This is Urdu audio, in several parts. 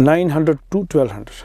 900 to 1200।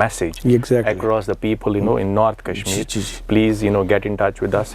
message across the people, in North Kashmir, please, get in touch with us.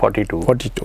42।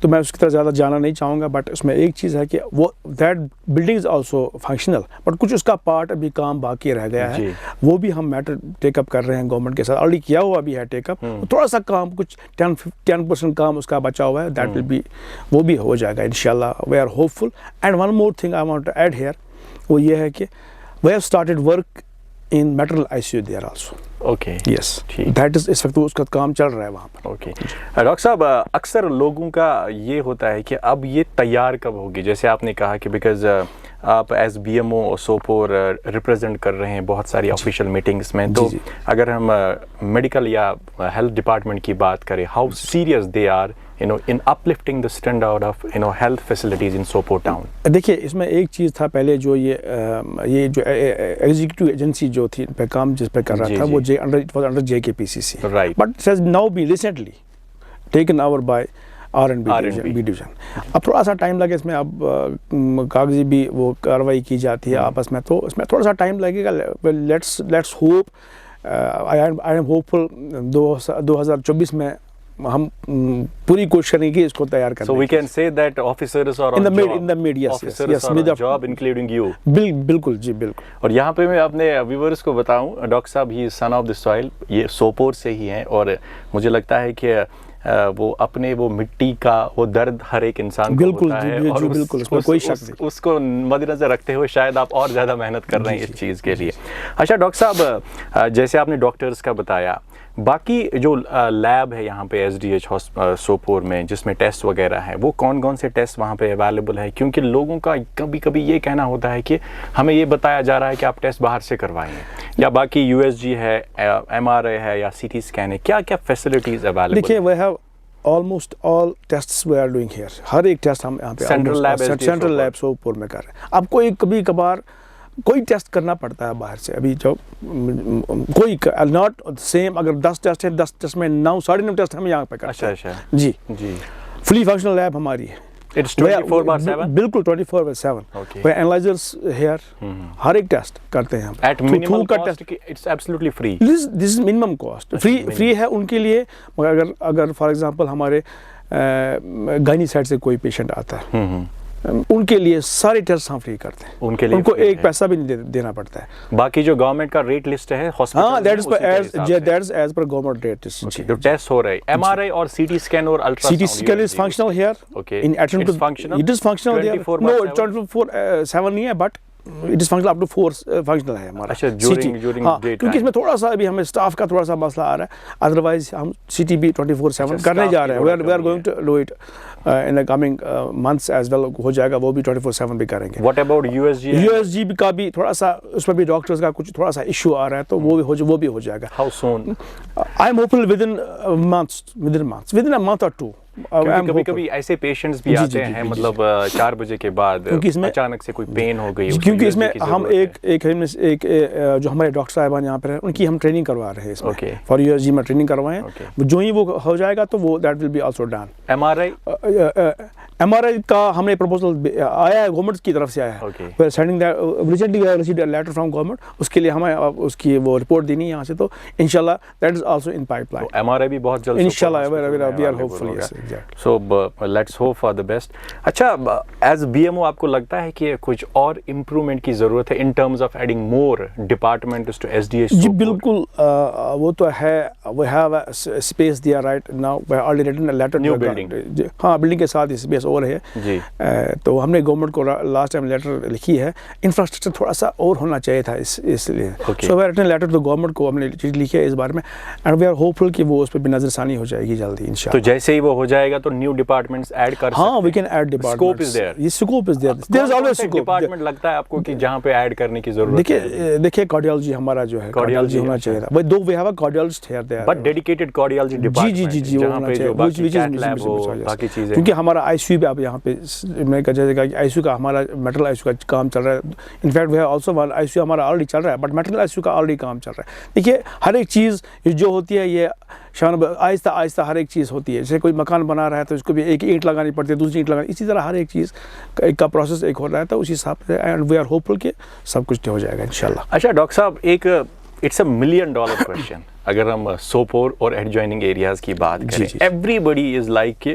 تو میں اس کی طرح زیادہ جانا نہیں چاہوں گا. بٹ اس میں ایک چیز ہے کہ وہ that building is also functional, but کچھ اس کا پارٹ ابھی کام باقی رہ گیا ہے, وہ بھی ہم میٹر ٹیک اپ کر رہے ہیں گورنمنٹ کے ساتھ. آلریڈی کیا ہوا بھی ہے ٹیک اپ, تھوڑا سا کام کچھ 10% کام اس کا بچا ہوا ہے, دیٹ ول بی, وہ بھی ہو جائے گا انشاءاللہ. We are hopeful. And one more thing I want to add here, وہ یہ ہے کہ we have started work in maternal I C U there also. Okay, yes, that is اس وقت اس کا کام چل رہا ہے وہاں پر. اوکے ڈاکٹر صاحب, اکثر لوگوں کا یہ ہوتا ہے کہ اب یہ تیار کب ہوگی, جیسے آپ نے کہا کہ بیکاز آپ as B M O Sopore represent کر رہے ہیں بہت ساری آفیشیل میٹنگس میں, تو اگر ہم میڈیکل یا ہیلتھ ڈپارٹمنٹ کی بات کریں, how serious they are in uplifting the standard of health facilities in Sopore town. دیکھیے اس میں ایک چیز تھا پہلے, جو یہ جو ایگزیکٹو ایجنسی جو تھی پہ کام جس پہ کر رہا تھا, وہ under JKPCC, right, but it has now been recently taken over by R&B division. اب تھوڑا سا ٹائم لگے اس میں, اب کاغذی بھی وہ کارروائی کی جاتی ہے آپس میں, تو اس میں تھوڑا سا ٹائم لگے گا. Let's hope, I am hopeful 2024 میں ہم پوری کوشش کریں گے اس کو تیار کرنے. So we can say that officers are on job. In the mid, yes. Officers are on job, including you. بالکل جی, بالکل. اور یہاں پہ میں اپنے ویورز کو بتاؤں, ڈاکٹر صاحب ہی سن آف دی سوائل, یہ سوپور سے ہی ہیں, اور مجھے لگتا ہے کہ وہ اپنے وہ مٹی کا وہ درد ہر ایک انسان کو ہوتا ہے, اور اس کو مد نظر رکھتے ہوئے شاید آپ اور زیادہ محنت کر رہے ہیں اس چیز کے لیے. اچھا ڈاکٹر صاحب, جیسے آپ نے ڈاکٹرز کا بتایا, باقی جو لیب ہے یہاں پہ SDH سوپور میں جس میں ٹیسٹ وغیرہ ہے, وہ کون کون سے ٹیسٹ وہاں پہ اویلیبل ہے؟ کیونکہ لوگوں کا کبھی کبھی یہ کہنا ہوتا ہے کہ ہمیں یہ بتایا جا رہا ہے کہ آپ ٹیسٹ باہر سے کروائیں, یا باقی USG ہے, MRI ہے, یا CT اسکین ہے, کیا کیا فیسلٹیز اویلیبل؟ دیکھیے we have almost all tests we are doing here. ہر ایک ٹیسٹ ہم یہاں پہ سینٹرل لیب سوپور میں کر رہے ہیں. اب کبھی کبھار کوئی ٹیسٹ کرنا پڑتا ہے باہر سے, ابھی جو کوئی ناٹ سیم, اگر 10 ٹیسٹ ہیں 10 ٹیسٹ میں 9 9.5 ٹیسٹ ہم یہاں پہ کرتے ہیں. اچھا جی, فلی فنکشنل لیب ہماری ہے. It's 24/7. بالکل 24/7. We analyzers here, ہر ایک ٹیسٹ کرتے ہیں ہم. At minimal cost, it's absolutely free. This is minimum cost. Free ہے ان کے لیے, مگر اگر فار ایگزامپل ہمارے گائنی سائڈ سے کوئی پیشنٹ آتا ہے, ان کے لیے سارے ٹیسٹ ہم فری کرتے ہیں, ان کو ایک پیسہ بھی نہیں دینا پڑتا ہے. باقی جو گورنمنٹ کا ریٹ لسٹ ہے ہاں, that is as per government rate list. جو ٹیسٹ ہو رہے ہیں MRI اور CT اسکین اور ultra CT scan is functional here. In addition to it is functional here. No 24/7 نہیں ہے, but it is functional up to 4 functional ہے ہمارا. اچھا, کیونکہ اس میں تھوڑا سا ابھی ہمیں اسٹاف کا تھوڑا سا مسئلہ آ رہا ہے, ادروائز ہم CT بھی 24/7 کرنے جا رہے ہیں. We are going to do it in the coming months as well. ہو جائے گا, وہ بھی 24/7 بھی کریں گے. What about USG? USG کا بھی تھوڑا سا, اس میں بھی ڈاکٹرز کا کچھ تھوڑا سا ایشو آ رہا ہے, تو وہ بھی ہو جائے گا. How soon? I am hopeful within a month or two. کبھی کبھی ایسے پیشنٹس بھی آتے ہیں, مطلب 4 بجے کے بعد اچانک سے کوئی پین ہو گئی, کیونکہ اس میں ہم ایک جو ہمارے ڈاکٹر صاحبان یہاں پر ہیں, ان کی ہم ٹریننگ کروا رہے ہیں اس میں. فار USG میں ٹریننگ کروائیں, جو ہی وہ ہو جائے گا تو وہ that will be also done. MRI کا ہم نے پروپوزل آیا ہے, گورنمنٹ کی طرف سے آیا ہے. Sending recently we received a letter from government, اس کے لیے ہمیں اس کی وہ رپورٹ دینی ہے یہاں سے, تو انشاءاللہ that is also in pipeline. MRI بھی بہت جلد انشاءاللہ we are hopeful. So let's hope for the best. اچھا, ایز BMO آپ کو لگتا ہے کہ کچھ اور امپروومنٹ کی ضرورت ہے in terms of adding more departments to SDH؟ جی بالکل, وہ تو ہے. وی ہیو اے اسپیس دیا right now, we already written a letter. New building, ہاں بلڈنگ کے ساتھ اسپیس اور ہے جی. تو ہم نے گورنمنٹ کو لاسٹ ٹائم لیٹر لکھی ہے, انفراسٹرکچر تھوڑا سا اور ہونا چاہیے تھا اس لیے. سو وی ریٹن لیٹر ٹو گورنمنٹ کو, ہم نے چیز لکھی ہے اس بارے میں, اینڈ وی آر ہوپ فل کہ وہ اس پہ بھی نظر ثانی ہو جائے گی جلدی انشاءاللہ. تو جیسے ہی وہ ہو جائے گا تو نیو ڈپارٹمنٹس ایڈ کر سکتے ہیں. ہاں, we can add departments. Scope is there. یہ scope is there. There is always scope. Department لگتا ہے آپ کو کہ جہاں پہ ایڈ کرنے کی ضرورت ہے؟ دیکھیے کارڈیالوجی ہمارا جو ہے, کارڈیالوجی ہونا چاہیے تھا. Though we have a cardiologist here there, but dedicated cardiology department. جی جہاں پہ جو باقی کیتھ لیب ہو, باقی چیزیں, کیونکہ ہمارا ICU بھی اب یہاں پہ میں کہا جائے گا کہ ICU کا ہمارا میٹرل ICU کا کام چل رہا ہے. انفیکٹ وہ آلسو ICU ہمارا آلریڈی چل رہا ہے, بٹ میٹرل ICU کا آلریڈی کام چل رہا ہے. دیکھیے ہر ایک چیز جو ہوتی ہے یہ آہستہ آہستہ ہر ایک چیز ہوتی ہے. جیسے کوئی مکان بنا رہا ہے تو اس کو بھی ایک اینٹ لگانی پڑتی ہے, دوسری اینٹ لگانی, اسی طرح ہر ایک چیز کا پروسیس ایک ہو رہا ہے. تو اسی حساب سے اینڈ وی آر ہوپ فل کہ سب کچھ ہو جائے گا انشاءاللہ. اچھا ڈاکٹر صاحب, ایک اٹس اے $1 million کویسچن. اگر ہم سوپور اور ایڈجوائننگ ایریاز کی بات کریں, ایوری بڈی از لائک کہ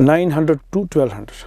900 to 1200।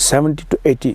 70 to 80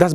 10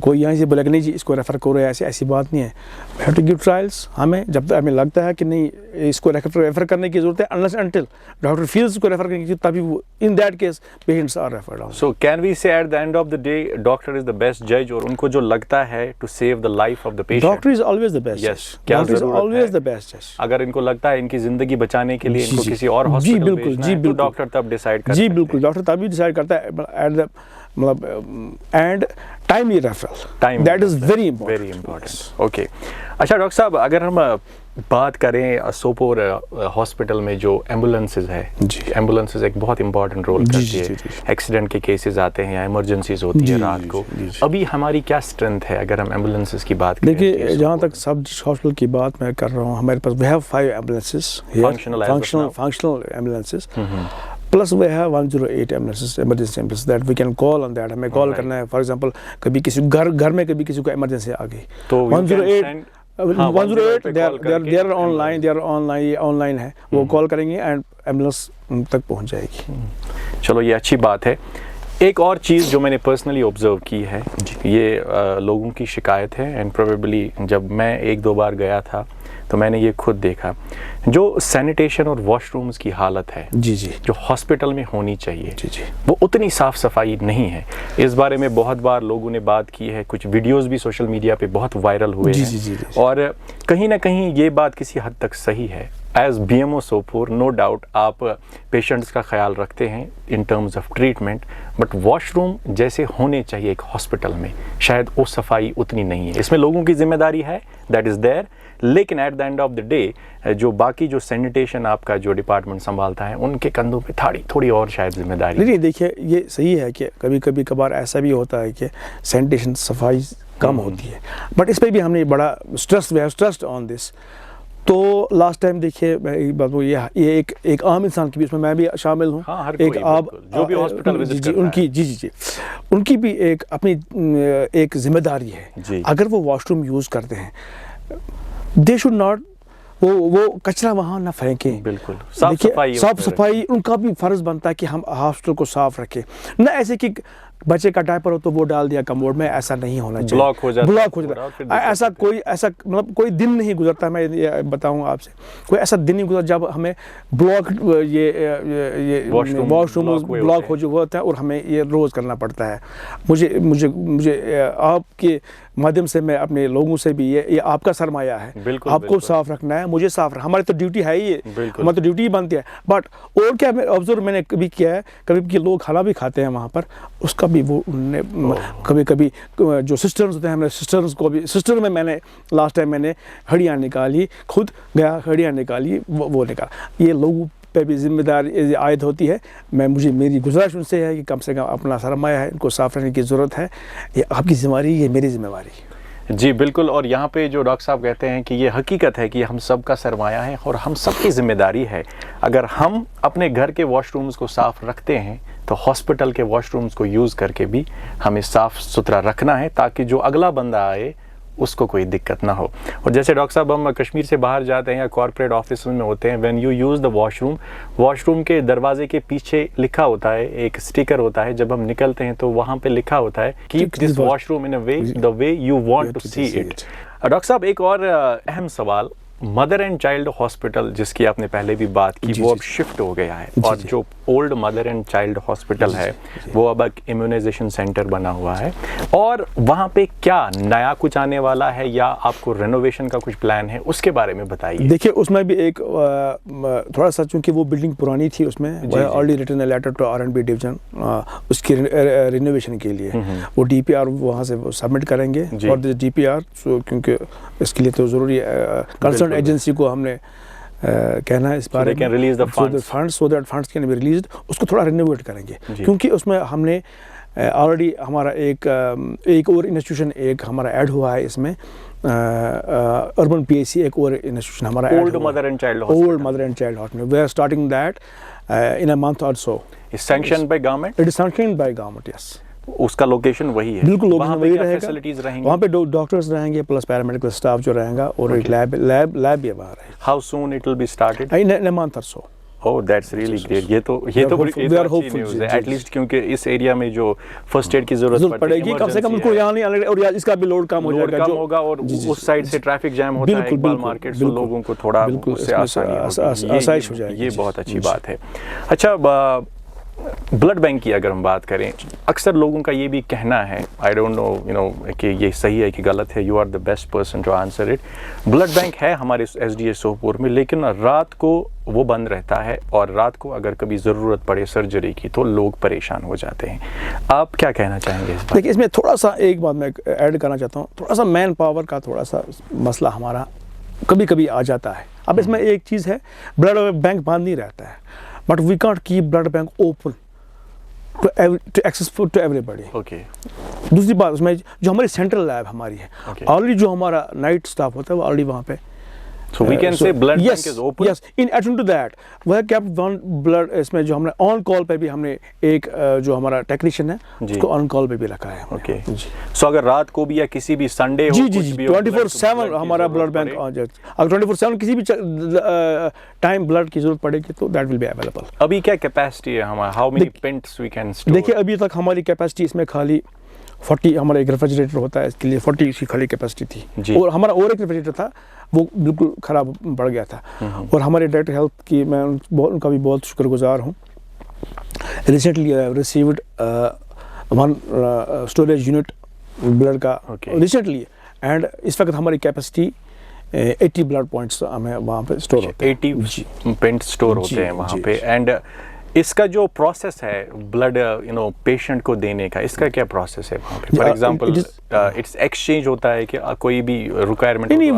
کوئی یہاں سے بولے کہ نہیں جی اس کو ریفر کرو، ایسی بات نہیں ہے. We have to give trials. ہمیں جب تک ہمیں لگتا ہے کہ نہیں اس کو ریفر کرنے کی ضرورت ہے، unless until ڈاکٹر فیلز کو ریفر کرنے کی تبھی وہ in that case patients are referred out. So can we say at the end of the day doctor is the best جج، اور ان کو جو لگتا ہے to save the life of the patient, doctor is always the best. Yes, کیا آلویز دا بیسٹ جج. اگر ان کو لگتا ہے ان کی زندگی بچانے کے لیے ان کو کسی اور ہاسپٹل بھیجنا ہے تو ڈاکٹر تب ڈیسائیڈ کرتا ہے. جی بالکل، ڈاکٹر تبھی ڈیسائیڈ کرتا ہے ایٹ دا مطلب and timely referral. That is very important. Okay. اچھا ڈاکٹر صاحب، اگر ہم بات کریں سوپور ہاسپٹل میں جو ایمبولینسز ہے، ایمبولینسز ایک بہت امپورٹنٹ رول کرتی ہے. ایکسیڈنٹ کے کیسز آتے ہیں یا ایمرجنسیز ہوتی ہے رات کو، ابھی ہماری کیا اسٹرینتھ ہے اگر ہم ایمبولینسز کی بات کریں؟ دیکھیے جہاں تک سب ہاسپٹل کی بات میں کر رہا ہوں، ہمارے پاس we have 5 ambulances functional ambulances. Plus we have 108 ambulances, emergency ambulances that we can call on that. ہمیں کال کرنا ہے. فار ایگزامپل کبھی کسی گھر میں کبھی کسی کو ایمرجنسی آ گئی تو 108 they are آن لائن ہے، وہ کال کریں گے اینڈ ایمبولینس تک پہنچ جائے گی. چلو یہ اچھی بات ہے. ایک اور چیز جو میں نے پرسنلی آبزرو کی ہے، یہ لوگوں کی شکایت ہے، اینڈ پروبیبلی جب میں 1-2 بار گیا تھا تو میں نے یہ خود دیکھا، جو سینیٹیشن اور واش رومز کی حالت ہے جو ہاسپٹل میں ہونی چاہیے وہ اتنی صاف صفائی نہیں ہے. اس بارے میں بہت بار لوگوں نے بات کی ہے، کچھ ویڈیوز بھی سوشل میڈیا پہ بہت وائرل ہوئے ہیں، اور کہیں نہ کہیں یہ بات کسی حد تک صحیح ہے. As B M O Sopore no doubt آپ پیشنٹس کا خیال رکھتے ہیں in terms of treatment, but washroom جیسے ہونے چاہیے ایک ہاسپٹل میں شاید وہ صفائی اتنی نہیں ہے. اس میں لوگوں کی ذمہ داری ہے، دیٹ از دیر، لیکن at the end of the day جو باقی جو سینیٹیشن آپ کا جو ڈپارٹمنٹ سنبھالتا ہے ان کے کندھوں پہ تھوڑی اور شاید ذمہ داری. نہیں دیکھیے یہ صحیح ہے کہ کبھی کبھار ایسا بھی ہوتا ہے کہ سینیٹیشن صفائی کم ہوتی ہے، بٹ اس پہ بھی ہم نے بڑا اسٹریسڈ آن دس. تو لاسٹ ٹائم دیکھیے یہ ایک عام انسان کی بھی اس میں بھی شامل ہوں، ایک آپ جو بھی ہاسپٹل وزٹ کرتا ہے ان کی جی ان کی بھی ایک اپنی ایک ذمہ داری ہے. اگر وہ واش روم یوز کرتے ہیں دے شوڈ ناٹ وہ کچرا وہاں نہ پھینکیں. بالکل صاف صفائی ان کا بھی فرض بنتا ہے کہ ہم ہاسپٹل کو صاف رکھیں، نہ ایسے کہ بچے کا ڈائپر ہو تو وہ ڈال دیا کموڈ میں. ایسا نہیں ہونا چاہیے، بلاک ہو جاتا ہے. ایسا مطلب کوئی دن نہیں گزرتا، میں یہ بتاؤں آپ سے، کوئی ایسا دن نہیں گزرتا جب ہمیں بلاک یہ واش روم بلاک ہو جو ہوتا ہے اور ہمیں یہ روز کرنا پڑتا ہے. مجھے آپ کے مادھیم سے میں اپنے لوگوں سے بھی یہ آپ کا سرمایہ ہے، آپ کو صاف رکھنا ہے، مجھے صاف رکھنا، ہماری تو ڈیوٹی ہے ہی، ہماری تو ڈیوٹی ہی بنتی ہے. بٹ اور کیا آبزرو میں نے کبھی کیا ہے، کبھی لوگ کھانا بھی کھاتے ہیں وہاں پر، اس کا بھی وہ کبھی جو سسٹرز ہوتے ہیں، ہم نے سسٹرز کو بھی میں نے لاسٹ ٹائم میں نے ہڑیاں نکالی، خود گیا ہڑیاں نکالی، وہ نکالا. یہ لوگوں پہ بھی ذمہ داری عائد ہوتی ہے. میری گزارش ان سے ہے کہ کم سے کم اپنا سرمایہ ہے، ان کو صاف رکھنے کی ضرورت ہے. یہ آپ کی ذمہ داری، یہ میری ذمہ داری. جی بالکل. اور یہاں پہ جو ڈاکٹر صاحب کہتے ہیں کہ یہ حقیقت ہے کہ ہم سب کا سرمایہ ہے اور ہم سب کی ذمہ داری ہے. اگر ہم اپنے گھر کے واش رومز کو صاف رکھتے ہیں تو ہاسپٹل کے واش رومز کو یوز کر کے بھی ہمیں صاف ستھرا رکھنا ہے تاکہ جو اگلا بندہ آئے اس کو کوئی دقت نہ ہو. اور جیسے ڈاکٹر صاحب ہم کشمیر سے باہر جاتے ہیں یا کارپوریٹ آفس میں ہوتے ہیں، when you use the wash room کے دروازے کے پیچھے لکھا ہوتا ہے، ایک اسٹیکر ہوتا ہے، جب ہم نکلتے ہیں تو وہاں پہ لکھا ہوتا ہے keep this washroom in a way the way you want to see it. Doctor صاحب ایک اور اہم سوال، مدر اینڈ چائلڈ ہاسپٹل جس کی آپ نے پہلے بھی بات کی وہ اب شفٹ ہو گیا ہے، اور جو old mother and child hospital ہے وہ اب ایک امیونائزیشن سینٹر بنا ہوا ہے، اور وہاں پہ کیا نیا کچھ آنے والا ہے یا آپ کو رینوویشن کا کچھ پلان ہے، اس کے بارے میں بتائیے. دیکھیے اس میں بھی ایک تھوڑا سا، چونکہ وہ بلڈنگ پرانی تھی، اس میں already written a letter to R&B division اس کی رینوویشن کے لیے. وہ DPR وہاں سے سبمٹ کریں گے، اور DPR کیونکہ اس کے لیے تو ضروری ہے کنسرن ایجنسی کو ہم نے کہنا ہے اس بارے میں funds so that funds can be released. اس کو تھوڑا رینوویٹ کریں گے کیونکہ اس میں ہم نے آلریڈی ہمارا ایک اور انسٹیٹیوشن ایک ہمارا ایڈ ہوا ہے اس میں، اربن PAC ایک اور انسٹیٹیوشن ہمارا old mother and child hospital. We are starting that in a month or so. Is sanctioned by government? It is sanctioned by government, yes. اس کا لوکیشن وہی ہے، بالکل لوکیشن وہی رہے گا، وہاں پہ ڈاکٹرز رہیں گے پلس پیرامیڈیکل اسٹاف جو رہیں گا، اور ایک لیب بھی وہاں رہے گا. How soon it will be started? In a month or so. Oh, that's really great. یہ تو اچھی نیوز ہے ایٹ لیسٹ, کیونکہ اس ایریا میں جو فرسٹ ایڈ کی ضرورت پڑے گی کم سے کم اس کو یہاں نہیں آنے, اور اس کا بھی لوڈ کم ہو جائے گا ہوگا, اور اس سائڈ سے ٹریفک جام ہوتا ہے اقبال مارکیٹ, تو لوگوں کو تھوڑا اس سے آسائش ہو جائے گی. یہ بہت اچھی بات ہے. اچھا, بلڈ بینک کی اگر ہم بات کریں, اکثر لوگوں کا یہ بھی کہنا ہے, آئی ڈونٹ نو کہ یہ صحیح ہے کہ غلط ہے, you are the best person to answer it. Blood bank ہے ہمارے ایس ڈی اے سوپور میں, لیکن رات کو وہ بند رہتا ہے, اور رات کو اگر کبھی ضرورت پڑے سرجری کی تو لوگ پریشان ہو جاتے ہیں. آپ کیا کہنا چاہیں گے اس بات؟ دیکھیے, اس میں تھوڑا سا ایک بات میں ایڈ کرنا چاہتا ہوں, تھوڑا سا مین پاور کا تھوڑا سا مسئلہ ہمارا کبھی کبھی آ جاتا ہے. اب اس میں ایک چیز ہے, بلڈ بینک بند نہیں رہتا ہے, but we can't keep blood bank open to accessible to everybody. دوسری بات, اس میں جو ہماری سینٹرل لیب ہماری ہے, آلریڈی جو ہمارا نائٹ اسٹاف ہوتا ہے وہ آلریڈی وہاں پہ. So we can say blood bank is open. Yes, in addition to that, we have kept one blood, اس میں جو ہم نے آن کال پہ بھی ہم نے ایک جو ہمارا ٹیکنیشین ہے اس کو آن کال پہ بھی رکھا ہے. اوکے, سو اگر رات کو بھی یا کسی بھی سنڈے ہو, کچھ بھی 24/7 ہمارا بلڈ بینک آ جائے. اگر 24/7 کسی بھی ٹائم بلڈ کی ضرورت پڑے گی تو دیٹ ول بی اویلیبل. ابھی کیا کیپیسٹی ہے ہمارا, how many pints we can store? دیکھیے, ابھی تک ہماری کیپیسٹی اس میں خالی 40, ہمارا ایک ریفریجریٹر ہوتا ہے اس کے لیے 40 اس کی خالی کیپیسٹی تھی, اور ہمارا اور ایک ریفریجریٹر تھا وہ بالکل خراب پڑ گیا تھا. اور ہمارے ڈائریکٹر ہیلتھ کی میں ان کا بھی بہت شکر گزار ہوں. Recently I have received one storage unit blood کا ریسنٹلی, اینڈ اس وقت ہماری کیپیسٹی 80 بلڈ پوائنٹس ہمیں وہاں پہ اسٹور ہوتے ہیں. 80 پنٹ اسٹور ہوتے ہیں وہاں پہ. اینڈ اس کا جو پروسیس ہے بلڈ پیشنٹ کو دینے کا, اس کا کیا پروسیس ہے وہاں پہ؟ فار ایگزامپل اٹس ایکسچینج ہوتا ہے کہ کوئی بھی ریکوائرمنٹ؟ نہیں,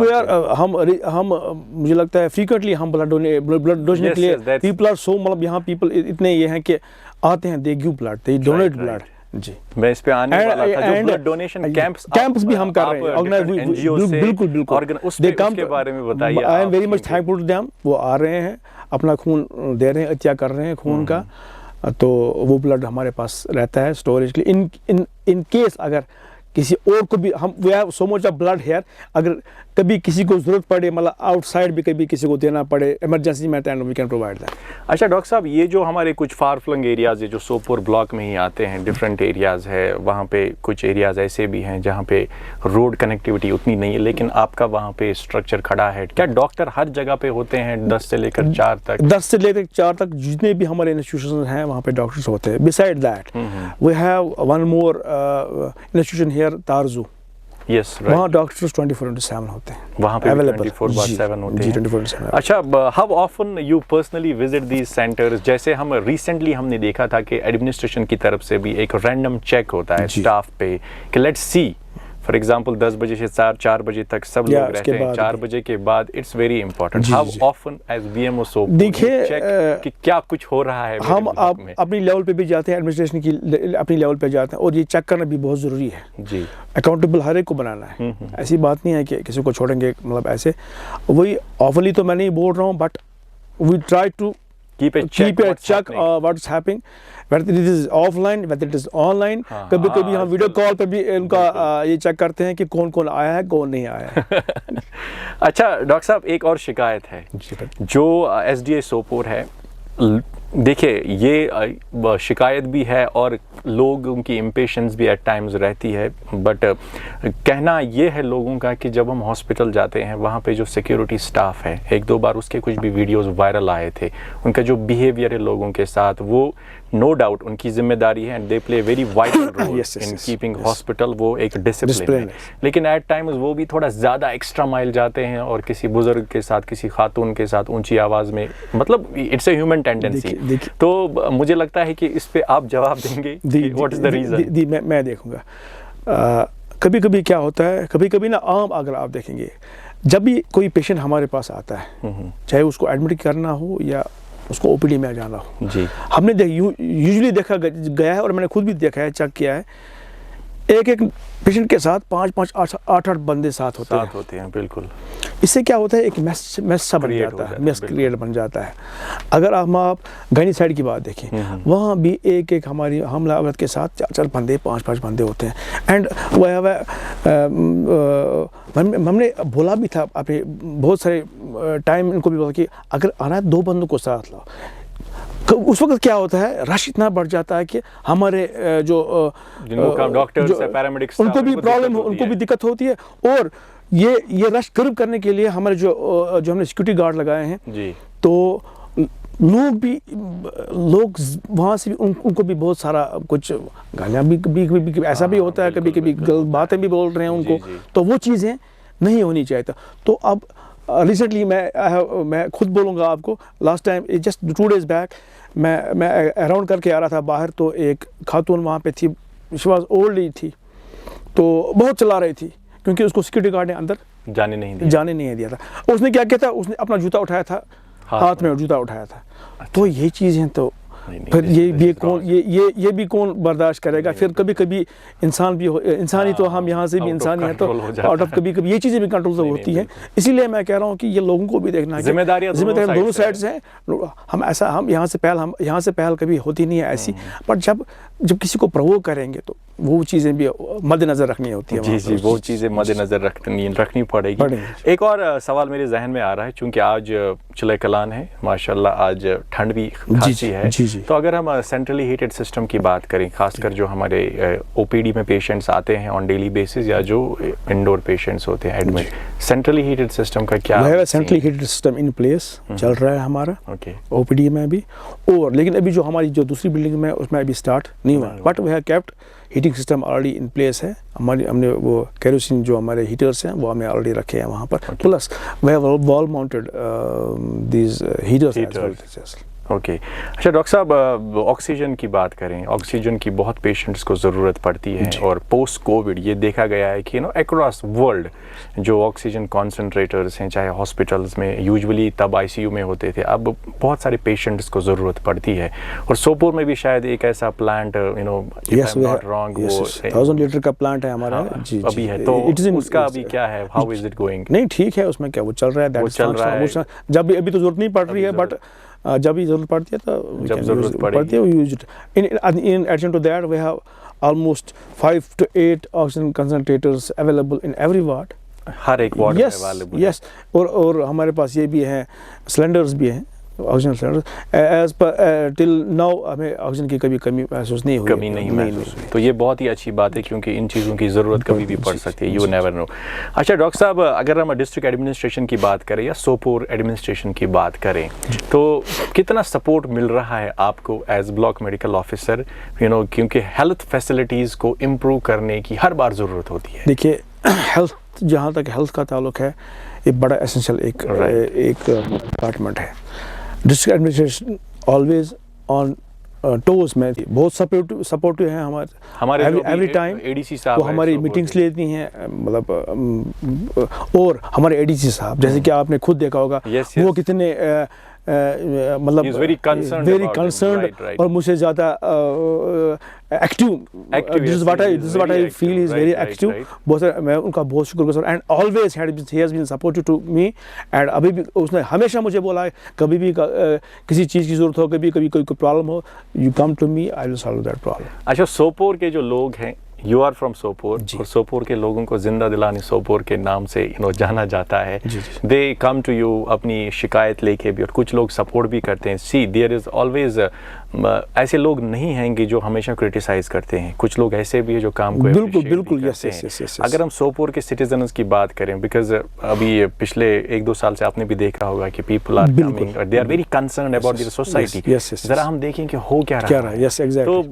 ہم مجھے لگتا ہے فریکوینٹلی ہم بلڈ ڈونیٹ کے لیے پیپل آر سو, مطلب یہاں پیپل اتنے یہ ہیں کہ آتے ہیں, دے گیو بلڈ, دے ڈونیٹ بلڈ. جی, میں اس پہ آنے والا تھا. جو بلڈ ڈونیشن کیمپس بھی ہم کر رہے ہیں, بالکل, اس کے بارے میں بتائیے. I am very much thankful to them. وہ آ رہے ہیں, اپنا خون دے رہے ہیں, عطیہ کر رہے ہیں خون کا, تو وہ بلڈ ہمارے پاس رہتا ہے اسٹوریج کے لیے. ان کیس اگر کسی اور کو بھی, ہم we have so much of blood here, اگر کبھی کسی کو ضرورت پڑے, مطلب آؤٹ سائڈ بھی کبھی کسی کو دینا پڑے ایمرجنسی میں, and we can provide that. اچھا ڈاکٹر صاحب, یہ جو ہمارے کچھ فار فلنگ ایریاز ہے جو سوپور بلاک میں ہی آتے ہیں, ڈفرینٹ ایریاز ہے, وہاں پہ کچھ ایریاز ایسے بھی ہیں جہاں پہ روڈ کنیکٹیوٹی اتنی نہیں ہے, لیکن آپ کا وہاں پہ اسٹرکچر کھڑا ہے. کیا ڈاکٹر ہر جگہ پہ ہوتے ہیں 10 سے لے کر 4 تک؟ 10 سے لے کر 4 تک جتنے بھی ہمارے انسٹیٹیوشن ہیں وہاں پہ ڈاکٹرس ہوتے ہیں. Beside that we have one more institution here, تارزو. Yes, right. وہاں ڈاکٹرز 24/7 ہوتے ہیں, وہاں پہ 24/7 ہوتے ہیں. اچھا, how often you personally visit these centers? جیسے ہم ریسنٹلی ہم نے دیکھا تھا کہ ایڈمنسٹریشن کی طرف سے بھی ایک رینڈم چیک ہوتا ہے اسٹاف پہ کہ لیٹس سی, فار ایگزامپل 10 بجے سے 4 بجے تک سب لوگ رہتے ہیں, 4 بجے کے بعد it's very important. How often as B M O so دیکھیے کہ کیا کچھ ہو رہا ہے؟ ہم اپنی لیول پہ بھی جاتے ہیں, ایڈمنسٹریشن کی اپنی لیول پہ جاتے ہیں, اور یہ چیک کرنا بھی بہت ضروری ہے. جی, اکاؤنٹیبل ہر ایک کو بنانا ہے. ایسی بات نہیں ہے کہ کسی کو چھوڑیں گے, مطلب ایسے وہی آفلی تو میں نہیں بول رہا ہوں, but we try to keep a check what's happening, whether it is offline, whether it is online. کبھی کبھی ہم ویڈیو کال پہ بھی ان کا یہ چیک کرتے ہیں کہ کون کون آیا ہے, کون نہیں آیا ہے. اچھا ڈاکٹر صاحب, ایک اور شکایت ہے جو ایس ڈی اے سوپور ہے. دیکھیے, یہ شکایت بھی ہے اور لوگوں کی امپیشنس بھی ایٹ ٹائمز رہتی ہے, بٹ کہنا یہ ہے لوگوں کا کہ جب ہم ہاسپٹل جاتے ہیں وہاں پہ جو سیکیورٹی سٹاف ہے, 1-2 بار اس کے کچھ بھی ویڈیوز وائرل آئے تھے, ان کا جو بیہیویئر ہے لوگوں کے ساتھ, وہ نو ڈاؤٹ ان کی ذمہ داری ہے, and they play very vital role in keeping hospital. وہ ایک ڈسپلن ہے, لیکن ایٹ ٹائمز وہ بھی تھوڑا زیادہ ایکسٹرا مائل جاتے ہیں, اور کسی بزرگ کے ساتھ, کسی خاتون کے ساتھ اونچی آواز میں, مطلب اٹس اے ہیومن ٹینڈنسی. تو مجھے لگتا ہے کہ اس پہ آپ جواب دیں گے, واٹ از دا ریزن؟ میں دیکھوں گا. کبھی کبھی کیا ہوتا ہے, کبھی کبھی نا عام, اگر آپ دیکھیں گے جب بھی کوئی پیشنٹ ہمارے پاس آتا ہے, چاہے اس کو ایڈمٹ کرنا ہو یا اس کو او پی ڈی میں جانا ہو, ہم نے یوزلی دیکھا گیا ہے, اور میں نے خود بھی دیکھا ہے, چیک کیا ہے, ایک ایک پیشنٹ کے ساتھ 5-8 بندے ساتھ ہوتے ہیں. بالکل. اس سے کیا ہوتا ہے ایک میس سا بن جاتا ہے, میس کریٹ بن جاتا ہے. اگر آپ گائنی سائڈ کی بات دیکھیں, وہاں بھی ایک ایک ہماری حاملہ عورت کے ساتھ 4 بندے 5 بندے ہوتے ہیں. اینڈ ہم نے بولا بھی تھا آپ نے بہت سارے ٹائم ان کو بھی بولا کہ اگر آنا ہے 2 بندوں کو ساتھ لاؤ. اس وقت کیا ہوتا ہے, رش اتنا بڑھ جاتا ہے کہ ہمارے جو ڈاکٹرز ہیں, پیرامڈکس, ان کو بھی پرابلم, ان کو بھی دقت ہوتی ہے. اور یہ رش کرب کرنے کے لیے ہمارے جو ہم نے سیکورٹی گارڈ لگائے ہیں, تو لوگ وہاں سے بھی ان کو بھی بہت سارا کچھ گالیاں بھی ایسا بھی ہوتا ہے, کبھی غلط باتیں بھی بول رہے ہیں ان کو, تو وہ چیزیں نہیں ہونی چاہیے. تو اب ریسنٹلی میں خود بولوں گا آپ کو, last time just 2 days back میں اراؤنڈ کر کے آ رہا تھا باہر, تو ایک خاتون وہاں پہ تھی, شی واز اولڈ ایج تھی, تو بہت چلا رہی تھی کیونکہ اس کو سیکورٹی گارڈ نے اندر جانے نہیں دیا تھا. اس نے کیا کیا تھا, اس نے اپنا جوتا اٹھایا تھا, ہاتھ میں جوتا اٹھایا تھا. تو یہ چیزیں تو پھر یہ بھی کون برداشت کرے گا. پھر کبھی انسانی تو ہم یہاں سے بھی انسانی ہیں, تو آؤٹ آف کبھی یہ چیزیں بھی کنٹرول سے ہوتی ہیں. اسی لیے میں کہہ رہا ہوں کہ یہ لوگوں کو بھی دیکھنا ہے, ذمہ داری دونوں سائڈ سے ہیں. ہم یہاں سے پہل کبھی ہوتی نہیں ہے ایسی, بٹ جب کسی کو پرووک کریں گے تو وہ چیزیں بھی مد نظر رکھنی ہوتی ہیں. جی وہ چیزیں مد نظر رکھنی پڑے گی. ایک اور سوال میرے ذہن میں آ رہا ہے, چونکہ آج چلے کلان ہے ماشاءاللہ, آج ٹھنڈ بھی خاصی ہے, تو اگر ہم سینٹرلی ہیٹڈ سسٹم کی بات کریں, خاص کر جو ہمارے او پی ڈی میں پیشنٹس آتے ہیں آن ڈیلی بیسس, یا جو انڈور پیشنٹس ہوتے ہیں ایڈمٹ, سینٹرلی ہیٹڈ سسٹم کا کیا؟ Centrally heated system in place چل رہا ہے ہمارا او پی ڈی میں بھی, اور لیکن ابھی جو ہماری جو دوسری بلڈنگ میں اس میں ابھی اسٹارٹ نہیں ہوا, but we have kept heating system already in place ہے. ہم نے وہ کیروسین جو ہمارے ہیٹرس ہیں وہ ہم نے آلریڈی رکھے ہیں وہاں پر, پلس وی ہیو وال ماؤنٹڈ دیز ہیٹرس. اوکے. اچھا ڈاکٹر صاحب, آکسیجن کی بات کریں, آکسیجن کی بہت پیشنٹس کو ضرورت پڑتی ہے, اور پوسٹ کووڈ یہ دیکھا گیا ہے کہ اکراس ورلڈ جو آکسیجن کانسنٹریٹرز ہیں, چاہے ہاسپٹلز میں یوزولی تب آئی سی یو میں ہوتے تھے, اب بہت سارے پیشنٹس کو ضرورت پڑتی ہے. اور سوپور میں بھی شاید ایک ایسا پلانٹ, رانگ, وہ 1000 لیٹر کا پلانٹ ہے ہمارا ابھی ہے, تو اس کا ابھی کیا ہے, ہاؤ از اٹ گوئنگ؟ نہیں ٹھیک ہے, اس میں کیا وہ چل رہا ہے, جب ابھی تو ضرورت نہیں پڑ رہی ہے, بٹ جب بھی ضرورت پڑتی ہے تو جب ضرورت پڑتی ہے we use it. In addition to that, we have almost 5 to 8 oxygen concentrators available in every ward. ہر ایک وارڈ میں اویلیبل. یس, اور ہمارے پاس یہ بھی ہیں, سلنڈرز بھی ہیں, oxygen cylinder. As per till now ہمیں آکسیجن کی کبھی کمی محسوس نہیں ہوئی. تو یہ بہت ہی اچھی بات ہے, کیونکہ ان چیزوں کی ضرورت کبھی بھی پڑ سکتی ہے, یو نیور نو. اچھا ڈاکٹر صاحب, اگر ہم ڈسٹرکٹ ایڈمنسٹریشن کی بات کریں یا سوپور ایڈمنسٹریشن کی بات کریں, تو کتنا سپورٹ مل رہا ہے آپ کو ایز بلاک میڈیکل آفیسر, کیونکہ ہیلتھ فیسلٹیز کو امپروو کرنے کی ہر بار ضرورت ہوتی ہے. دیکھیے جہاں تک ہیلتھ کا تعلق ہے, یہ بڑا ایسنشیل ایک ڈپارٹمنٹ ہے. District administration always on toes میں بہت سپورٹو ہیں ہمارے ایوری ٹائم. وہ ہماری میٹنگس لیتی ہیں, مطلب, اور ہمارے اے ڈی سی صاحب جیسے کہ آپ نے خود دیکھا ہوگا, وہ کتنے مطلب ویری کنسرنڈ اور مجھ سے زیادہ active. This is what I feel is very active. بہت سارے میں ان کا بہت شکر گزار, and always he has been supportive to me, and ابھی بھی اس نے ہمیشہ مجھے بولا ہے کبھی بھی کسی چیز کی ضرورت ہو, کبھی کوئی پرابلم ہو, you come to me, I will solve that problem. اچھا, سوپور کے جو لوگ ہیں, یو آر فرام سوپور, اور سوپور کے لوگوں کو زندہ دلانی سوپور کے نام سے جانا جاتا ہے. دے کم ٹو یو اپنی شکایت لے کے بھی, اور کچھ لوگ سپورٹ بھی کرتے ہیں. سی دیئر از آلویز, ایسے لوگ نہیں ہیں گے جو ہمیشہ کرٹیسائز کرتے ہیں, کچھ لوگ ایسے بھی ہیں جو کام کو بالکل. اگر ہم سوپور کے سٹیزنز کی بات کریں, بیکاز ابھی پچھلے 1-2 سال سے آپ نے بھی دیکھا ہوگا کہ people are coming, they are very concerned about the society. ذرا ہم دیکھیں کہ ہو کیا رہا ہے. تو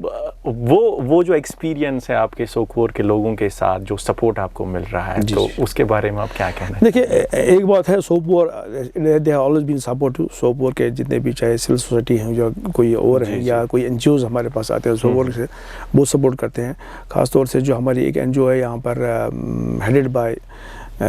وہ جو ایکسپیرینس ہے آپ کے سوپور کے لوگوں کے ساتھ, جو سپورٹ آپ کو مل رہا ہے, تو اس کے بارے میں آپ کیا کہنا ہے؟ دیکھیے, ایک بات ہے, Sopore they have always been supportive. Sopore کے جتنے بھی چاہے سول سوسائٹی ہیں یا کوئی اور ہیں, یا کوئی این جی اوز ہمارے پاس آتے ہیں, سوپور سے بہت سپورٹ کرتے ہیں. خاص طور سے جو ہماری ایک این جی او ہے یہاں پر, headed by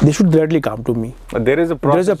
they should directly come to me. There is a process,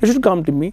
they should come to me,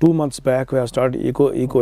2 months back. We have started eco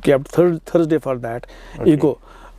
kept Thursday for that eco।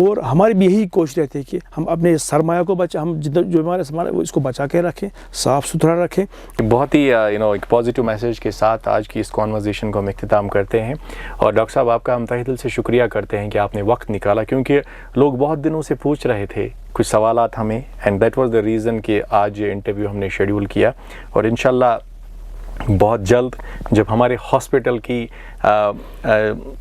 اور ہماری بھی یہی کوشش رہتی ہے کہ ہم اپنے سرمایہ کو ہم جو ہمارے سرمایہ اس کو بچا کے رکھیں، صاف ستھرا رکھیں. بہت ہی ایک پازیٹیو میسیج کے ساتھ آج کی اس کانورزیشن کو ہم اختتام کرتے ہیں. اور ڈاکٹر صاحب آپ کا ہم تہہ دل سے شکریہ کرتے ہیں کہ آپ نے وقت نکالا، کیونکہ لوگ بہت دنوں سے پوچھ رہے تھے کچھ سوالات ہمیں، and that was the reason کہ آج یہ انٹرویو ہم نے شیڈیول کیا. اور انشاءاللہ بہت جلد جب ہمارے ہاسپٹل کی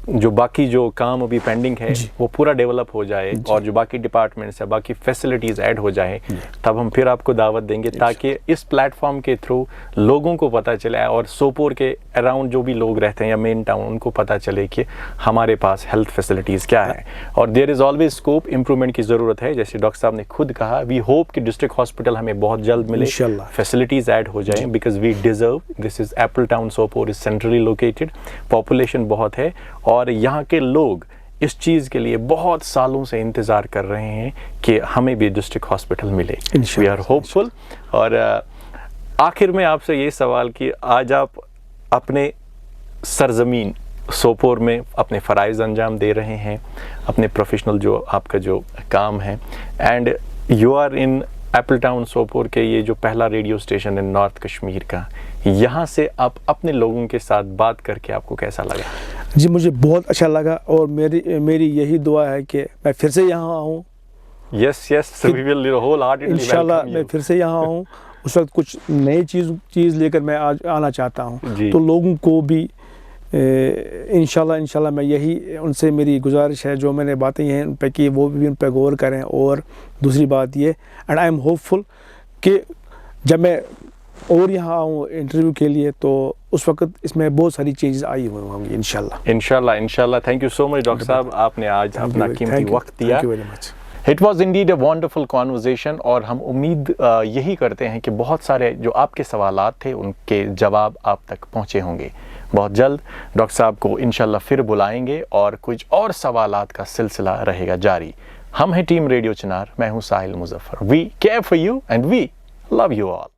جو باقی جو کام ابھی پینڈنگ ہے وہ پورا ڈیولپ ہو جائے اور جو باقی ڈپارٹمنٹس ہے، باقی فیسلٹیز ایڈ ہو جائیں، تب ہم پھر آپ کو دعوت دیں گے تاکہ اس پلیٹ فارم کے تھرو لوگوں کو پتہ چلے اور سوپور کے اراؤنڈ جو بھی لوگ رہتے ہیں یا مین ٹاؤن ان کو پتہ چلے کہ ہمارے پاس ہیلتھ فیسلٹیز کیا ہے. اور there is always scope, improvement کی ضرورت ہے. جیسے ڈاکٹر صاحب نے خود کہا، وی ہوپ کہ ڈسٹرکٹ ہاسپٹل ہمیں بہت جلد ملے، فیسلٹیز ایڈ ہو جائیں، because we deserve. This is apple town Sopore is centrally located, population بہت ہے اور یہاں کے لوگ اس چیز کے لیے بہت سالوں سے انتظار کر رہے ہیں کہ ہمیں بھی ڈسٹرکٹ ہاسپٹل ملے. وی آر ہوپ فل. اور آخر میں آپ سے یہ سوال کہ آج آپ اپنے سرزمین سوپور میں اپنے فرائض انجام دے رہے ہیں، اپنے پروفیشنل جو آپ کا جو کام ہے، and you are in apple town Sopore کے یہ جو پہلا ریڈیو اسٹیشن ہے نارتھ کشمیر کا، یہاں سے آپ اپنے لوگوں کے ساتھ بات کر کے آپ کو کیسا لگا؟ جی مجھے بہت اچھا لگا اور میری یہی دعا ہے کہ میں پھر سے یہاں آؤں. یس وی ول ہول ہارٹڈلی انشاءاللہ میں پھر سے یہاں آؤں. اس وقت کچھ نئی چیز لے کر میں آج آنا چاہتا ہوں. تو لوگوں کو بھی انشاءاللہ میں یہی ان سے میری گزارش ہے، جو میں نے باتیں ہیں ان پہ کی وہ بھی ان پہ غور کریں. اور دوسری بات یہ، اینڈ آئی ایم ہوپ فل کہ جب میں اور یہاں آؤں انٹرویو کے لیے تو اس وقت اس میں بہت ساری چیزیں آئی ہوئی ہوں گی انشاءاللہ. Thank you so much doctor صاحب، آپ نے آج اپنا قیمتی وقت دیا. It was indeed a wonderful conversation. اور ہم امید یہی کرتے ہیں کہ بہت سارے جو آپ کے سوالات تھے ان کے جواب آپ تک پہنچے ہوں گے. بہت جلد ڈاکٹر صاحب کو انشاءاللہ پھر بلائیں گے اور کچھ اور سوالات کا سلسلہ رہے گا جاری. ہم ہیں ٹیم ریڈیو چنار، میں ہوں ساحل Muzaffar. We care for you and we love you all.